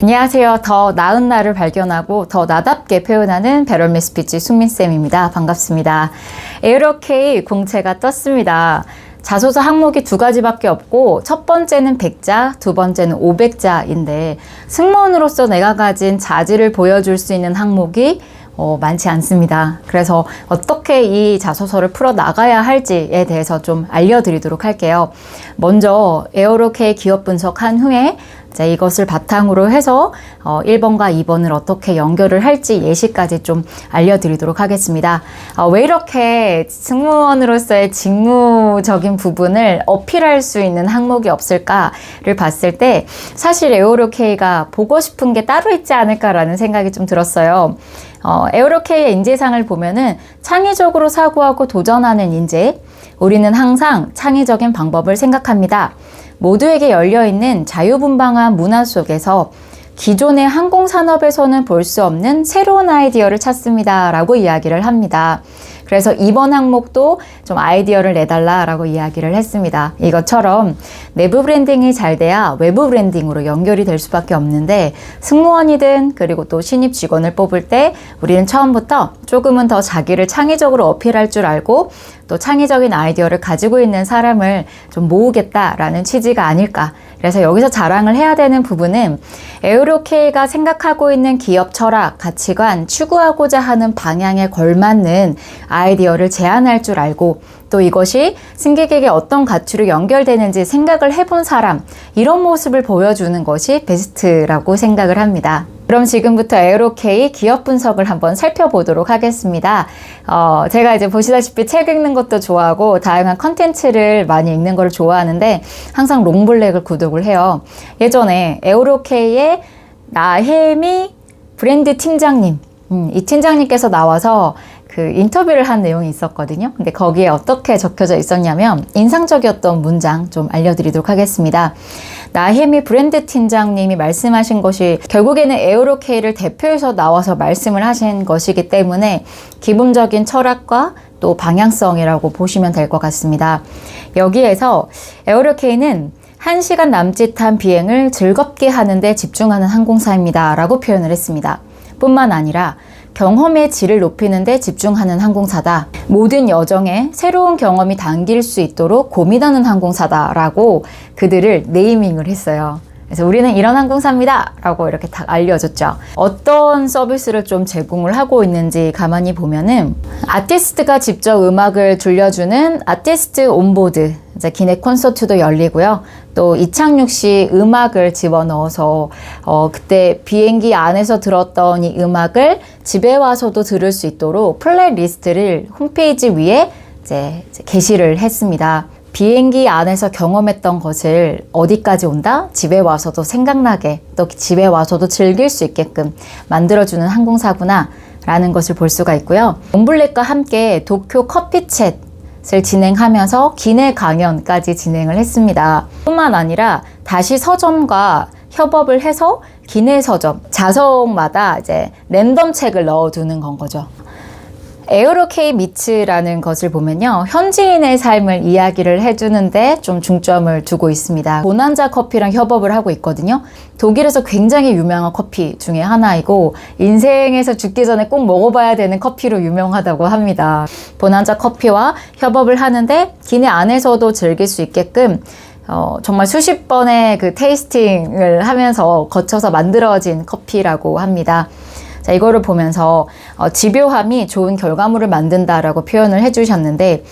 안녕하세요. 더 나은 나를 발견하고 더 나답게 표현하는 배럴미 스피치 숙민쌤입니다. 반갑습니다. 에어로케이 공채가 떴습니다. 자소서 항목이 두 가지밖에 없고 첫 번째는 100자, 두 번째는 500자인데 승무원으로서 내가 가진 자질을 보여줄 수 있는 항목이 많지 않습니다. 그래서 어떻게 이 자소서를 풀어 나가야 할지에 대해서 좀 알려드리도록 할게요. 먼저 에어로케이 기업 분석한 후에 이것을 바탕으로 해서 1번과 2번을 어떻게 연결을 할지 예시까지 좀 알려드리도록 하겠습니다. 왜 이렇게 승무원으로서의 직무적인 부분을 어필할 수 있는 항목이 없을까를 봤을 때 사실 에어로케이가 보고 싶은 게 따로 있지 않을까라는 생각이 좀 들었어요. 에어로케이의 인재상을 보면은 창의적으로 사고하고 도전하는 인재, 우리는 항상 창의적인 방법을 생각합니다. 모두에게 열려있는 자유분방한 문화 속에서 기존의 항공산업에서는 볼 수 없는 새로운 아이디어를 찾습니다. 라고 이야기를 합니다. 그래서 이번 항목도 좀 아이디어를 내달라라고 이야기를 했습니다. 이것처럼 내부 브랜딩이 잘 돼야 외부 브랜딩으로 연결이 될 수밖에 없는데 승무원이든 그리고 또 신입 직원을 뽑을 때 우리는 처음부터 조금은 더 자기를 창의적으로 어필할 줄 알고 또 창의적인 아이디어를 가지고 있는 사람을 좀 모으겠다라는 취지가 아닐까. 그래서 여기서 자랑을 해야 되는 부분은 에어로케이가 생각하고 있는 기업 철학, 가치관, 추구하고자 하는 방향에 걸맞는 아이디어를 제안할 줄 알고 또 이것이 승객에게 어떤 가치로 연결되는지 생각을 해본 사람, 이런 모습을 보여주는 것이 베스트라고 생각을 합니다. 그럼 지금부터 에어로케이 기업 분석을 한번 살펴보도록 하겠습니다. 제가 이제 보시다시피 책 읽는 것도 좋아하고 다양한 컨텐츠를 많이 읽는 걸 좋아하는데 항상 롱블랙을 구독을 해요. 예전에 에어로케이의 나혜미 브랜드 팀장님, 이 팀장님께서 나와서 그 인터뷰를 한 내용이 있었거든요. 근데 거기에 어떻게 적혀져 있었냐면 인상적이었던 문장 좀 알려드리도록 하겠습니다. 나혜미 브랜드 팀장님이 말씀하신 것이 결국에는 에어로케이를 대표해서 나와서 말씀을 하신 것이기 때문에 기본적인 철학과 또 방향성이라고 보시면 될 것 같습니다. 여기에서 에어로케이는 1시간 남짓한 비행을 즐겁게 하는 데 집중하는 항공사입니다. 라고 표현을 했습니다. 뿐만 아니라 경험의 질을 높이는 데 집중하는 항공사다. 모든 여정에 새로운 경험이 담길 수 있도록 고민하는 항공사다. 라고 그들을 네이밍을 했어요. 그래서 우리는 이런 항공사입니다. 라고 이렇게 딱 알려줬죠. 어떤 서비스를 좀 제공을 하고 있는지 가만히 보면은 아티스트가 직접 음악을 들려주는 아티스트 온보드 기획 콘서트도 열리고요. 또 이창육 씨 음악을 집어넣어서 그때 비행기 안에서 들었던 이 음악을 집에 와서도 들을 수 있도록 플레이리스트를 홈페이지 위에 이제 게시를 했습니다. 비행기 안에서 경험했던 것을 어디까지 온다? 집에 와서도 생각나게 또 집에 와서도 즐길 수 있게끔 만들어주는 항공사구나 라는 것을 볼 수가 있고요. 롱블랙과 함께 도쿄 커피챗을 진행하면서 기내 강연까지 진행을 했습니다. 뿐만 아니라 다시 서점과 협업을 해서 기내 서점, 좌석마다 이제 랜덤 책을 넣어두는 건 거죠. 에어로케이 미츠라는 것을 보면요. 현지인의 삶을 이야기를 해주는데 좀 중점을 두고 있습니다. 보난자 커피랑 협업을 하고 있거든요. 독일에서 굉장히 유명한 커피 중에 하나이고 인생에서 죽기 전에 꼭 먹어봐야 되는 커피로 유명하다고 합니다. 보난자 커피와 협업을 하는데 기내 안에서도 즐길 수 있게끔 정말 수십 번의 그 테이스팅을 하면서 거쳐서 만들어진 커피라고 합니다. 자, 이거를 보면서 집요함이 좋은 결과물을 만든다라고 표현을 해주셨는데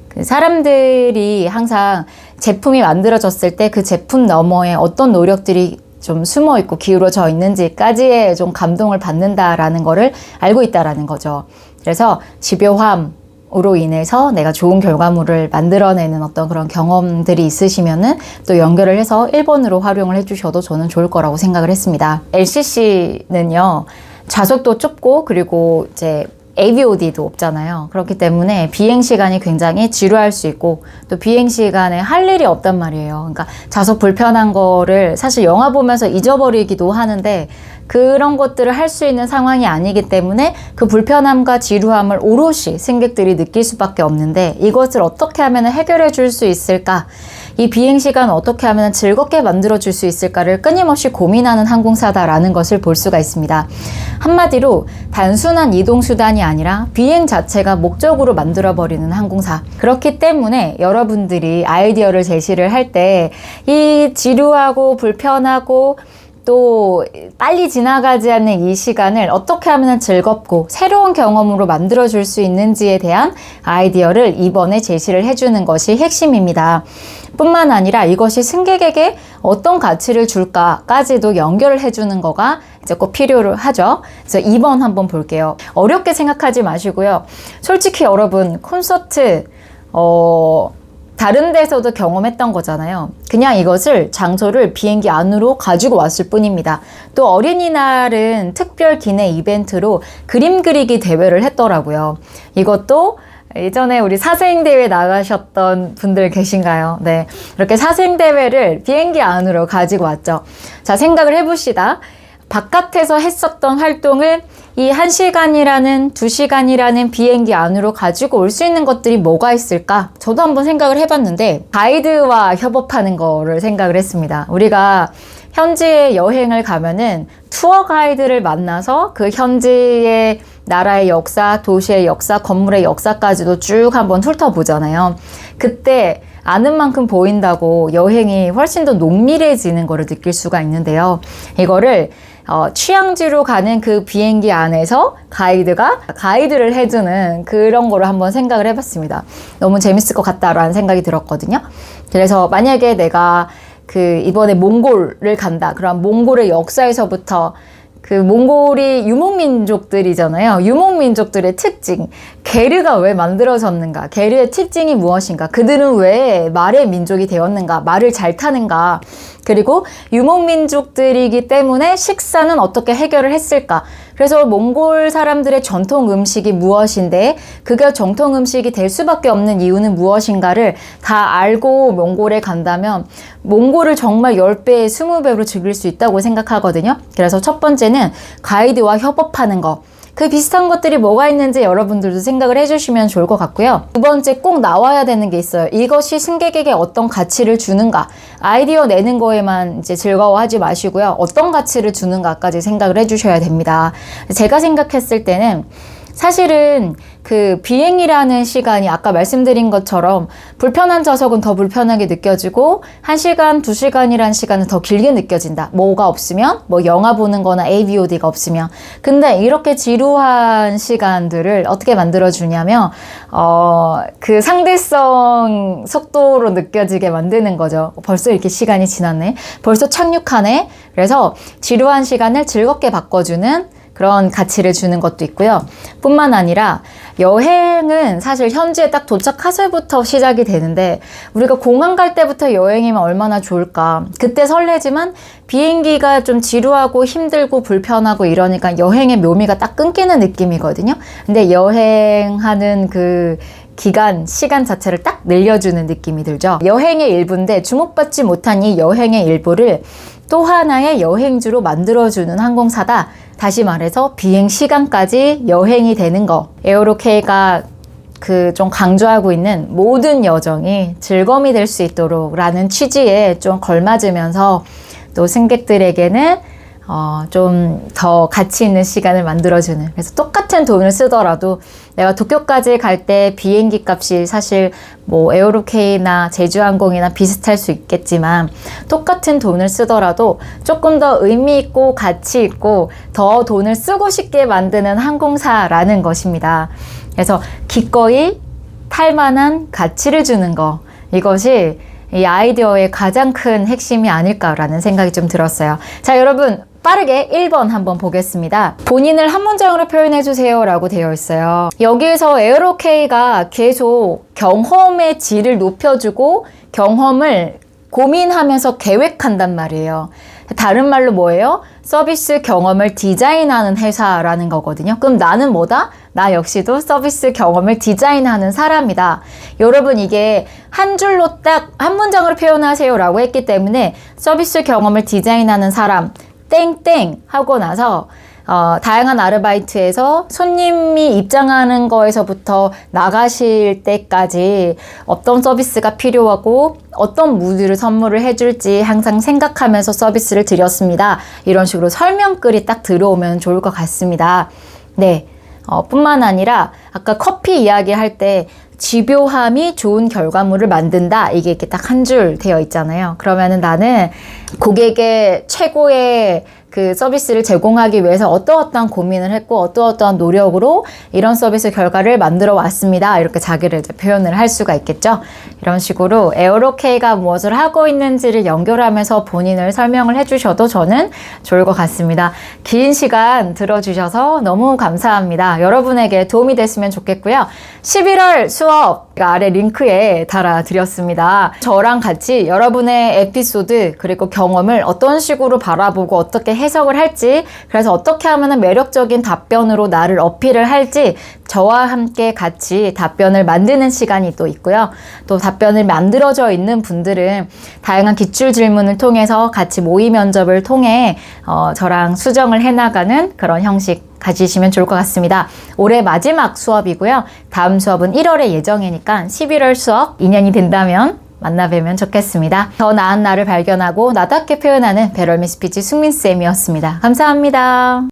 그 사람들이 항상 제품이 만들어졌을 때 그 제품 너머에 어떤 노력들이 좀 숨어 있고 기울어져 있는지까지의 좀 감동을 받는다라는 거를 알고 있다라는 거죠. 그래서 집요함으로 인해서 내가 좋은 결과물을 만들어내는 어떤 그런 경험들이 있으시면은 또 연결을 해서 1번으로 활용을 해주셔도 저는 좋을 거라고 생각을 했습니다. LCC는요. 좌석도 좁고 그리고 이제 AVOD도 없잖아요. 그렇기 때문에 비행 시간이 굉장히 지루할 수 있고 또 비행 시간에 할 일이 없단 말이에요. 그러니까 좌석 불편한 거를 사실 영화 보면서 잊어버리기도 하는데 그런 것들을 할 수 있는 상황이 아니기 때문에 그 불편함과 지루함을 오롯이 승객들이 느낄 수밖에 없는데 이것을 어떻게 하면 해결해 줄 수 있을까? 이 비행시간 어떻게 하면 즐겁게 만들어줄 수 있을까를 끊임없이 고민하는 항공사다라는 것을 볼 수가 있습니다. 한마디로 단순한 이동수단이 아니라 비행 자체가 목적으로 만들어버리는 항공사. 그렇기 때문에 여러분들이 아이디어를 제시를 할 때 이 지루하고 불편하고 또 빨리 지나가지 않는 이 시간을 어떻게 하면 즐겁고 새로운 경험으로 만들어줄 수 있는지에 대한 아이디어를 이번에 제시를 해주는 것이 핵심입니다. 뿐만 아니라 이것이 승객에게 어떤 가치를 줄까까지도 연결을 해주는 거가 이제 꼭 필요로 하죠. 그래서 2번 한번 볼게요. 어렵게 생각하지 마시고요. 솔직히 여러분 콘서트 다른 데서도 경험했던 거잖아요. 그냥 이것을 장소를 비행기 안으로 가지고 왔을 뿐입니다. 또 어린이날은 특별 기내 이벤트로 그림 그리기 대회를 했더라고요. 이것도 예전에 우리 사생대회 나가셨던 분들 계신가요? 네. 이렇게 사생대회를 비행기 안으로 가지고 왔죠. 자, 생각을 해봅시다. 바깥에서 했었던 활동을 이 1시간이라는 2시간이라는 비행기 안으로 가지고 올 수 있는 것들이 뭐가 있을까? 저도 한번 생각을 해봤는데 가이드와 협업하는 거를 생각을 했습니다. 우리가 현지에 여행을 가면은 투어 가이드를 만나서 그 현지의 나라의 역사, 도시의 역사, 건물의 역사까지도 쭉 한번 훑어보잖아요. 그때 아는 만큼 보인다고 여행이 훨씬 더 농밀해지는 거를 느낄 수가 있는데요. 이거를 취향지로 가는 그 비행기 안에서 가이드가 가이드를 해주는 그런 거를 한번 생각을 해봤습니다. 너무 재밌을 것 같다라는 생각이 들었거든요. 그래서 만약에 내가 이번에 몽골을 간다. 그럼 몽골의 역사에서부터 그 몽골이 유목민족들이잖아요. 유목민족들의 특징, 게르가 왜 만들어졌는가, 게르의 특징이 무엇인가, 그들은 왜 말의 민족이 되었는가, 말을 잘 타는가, 그리고 유목민족들이기 때문에 식사는 어떻게 해결을 했을까. 그래서 몽골 사람들의 전통 음식이 무엇인데 그게 정통 음식이 될 수밖에 없는 이유는 무엇인가를 다 알고 몽골에 간다면 몽골을 정말 10배, 20배로 즐길 수 있다고 생각하거든요. 그래서 첫 번째는 가이드와 협업하는 거. 그 비슷한 것들이 뭐가 있는지 여러분들도 생각을 해주시면 좋을 것 같고요. 두 번째 꼭 나와야 되는 게 있어요. 이것이 승객에게 어떤 가치를 주는가. 아이디어 내는 거에만 이제 즐거워하지 마시고요. 어떤 가치를 주는가까지 생각을 해주셔야 됩니다. 제가 생각했을 때는 사실은 그 비행이라는 시간이 아까 말씀드린 것처럼 불편한 좌석은 더 불편하게 느껴지고 1시간, 2시간이라는 시간은 더 길게 느껴진다. 뭐가 없으면, 뭐 영화 보는 거나 AVOD가 없으면. 근데 이렇게 지루한 시간들을 어떻게 만들어주냐면 그 상대성 속도로 느껴지게 만드는 거죠. 벌써 이렇게 시간이 지났네. 벌써 착륙하네. 그래서 지루한 시간을 즐겁게 바꿔주는 그런 가치를 주는 것도 있고요. 뿐만 아니라 여행은 사실 현지에 딱 도착해서부터 시작이 되는데 우리가 공항 갈 때부터 여행이면 얼마나 좋을까. 그때 설레지만 비행기가 좀 지루하고 힘들고 불편하고 이러니까 여행의 묘미가 딱 끊기는 느낌이거든요. 근데 여행하는 그 기간, 시간 자체를 딱 늘려주는 느낌이 들죠. 여행의 일부인데 주목받지 못한 이 여행의 일부를 또 하나의 여행주로 만들어주는 항공사다. 다시 말해서 비행 시간까지 여행이 되는 거. 에어로케이가 좀 강조하고 있는 모든 여정이 즐거움이 될 수 있도록 라는 취지에 좀 걸맞으면서 또 승객들에게는 좀 더 가치 있는 시간을 만들어주는. 그래서 똑같은 돈을 쓰더라도 내가 도쿄까지 갈 때 비행기 값이 사실 뭐 에어로케이나 제주항공이나 비슷할 수 있겠지만 똑같은 돈을 쓰더라도 조금 더 의미 있고 가치 있고 더 돈을 쓰고 싶게 만드는 항공사라는 것입니다. 그래서 기꺼이 탈만한 가치를 주는 거. 이것이 이 아이디어의 가장 큰 핵심이 아닐까라는 생각이 좀 들었어요. 자, 여러분 빠르게 1번 한번 보겠습니다. 본인을 한 문장으로 표현해주세요 라고 되어 있어요. 여기에서 에어로케이가 계속 경험의 질을 높여주고 경험을 고민하면서 계획한단 말이에요. 다른 말로 뭐예요? 서비스 경험을 디자인하는 회사라는 거거든요. 그럼 나는 뭐다? 나 역시도 서비스 경험을 디자인하는 사람이다. 여러분 이게 한 줄로 딱 한 문장으로 표현하세요 라고 했기 때문에 서비스 경험을 디자인하는 사람 땡땡 하고 나서 다양한 아르바이트에서 손님이 입장하는 거에서부터 나가실 때까지 어떤 서비스가 필요하고 어떤 무드를 선물을 해줄지 항상 생각하면서 서비스를 드렸습니다. 이런 식으로 설명글이 딱 들어오면 좋을 것 같습니다. 네. 뿐만 아니라 아까 커피 이야기할 때 집요함이 좋은 결과물을 만든다. 이게 이렇게 딱 한 줄 되어 있잖아요. 그러면은 나는 고객의 최고의 그 서비스를 제공하기 위해서 어떠어떠한 고민을 했고 어떠어떠한 노력으로 이런 서비스 결과를 만들어 왔습니다. 이렇게 자기를 이제 표현을 할 수가 있겠죠. 이런 식으로 에어로케이가 무엇을 하고 있는지를 연결하면서 본인을 설명을 해주셔도 저는 좋을 것 같습니다. 긴 시간 들어주셔서 너무 감사합니다. 여러분에게 도움이 됐으면 좋겠고요. 11월 수업 아래 링크에 달아드렸습니다. 저랑 같이 여러분의 에피소드 그리고 경험을 어떤 식으로 바라보고 어떻게 해석을 할지, 그래서 어떻게 하면 매력적인 답변으로 나를 어필을 할지 저와 함께 같이 답변을 만드는 시간이 또 있고요. 또 답변을 만들어져 있는 분들은 다양한 기출 질문을 통해서 같이 모의 면접을 통해 저랑 수정을 해나가는 그런 형식 가지시면 좋을 것 같습니다. 올해 마지막 수업이고요. 다음 수업은 1월에 예정이니까 11월 수업 인연이 된다면 만나 뵈면 좋겠습니다. 더 나은 나를 발견하고 나답게 표현하는 배럴미 스피치 숙민쌤이었습니다. 감사합니다.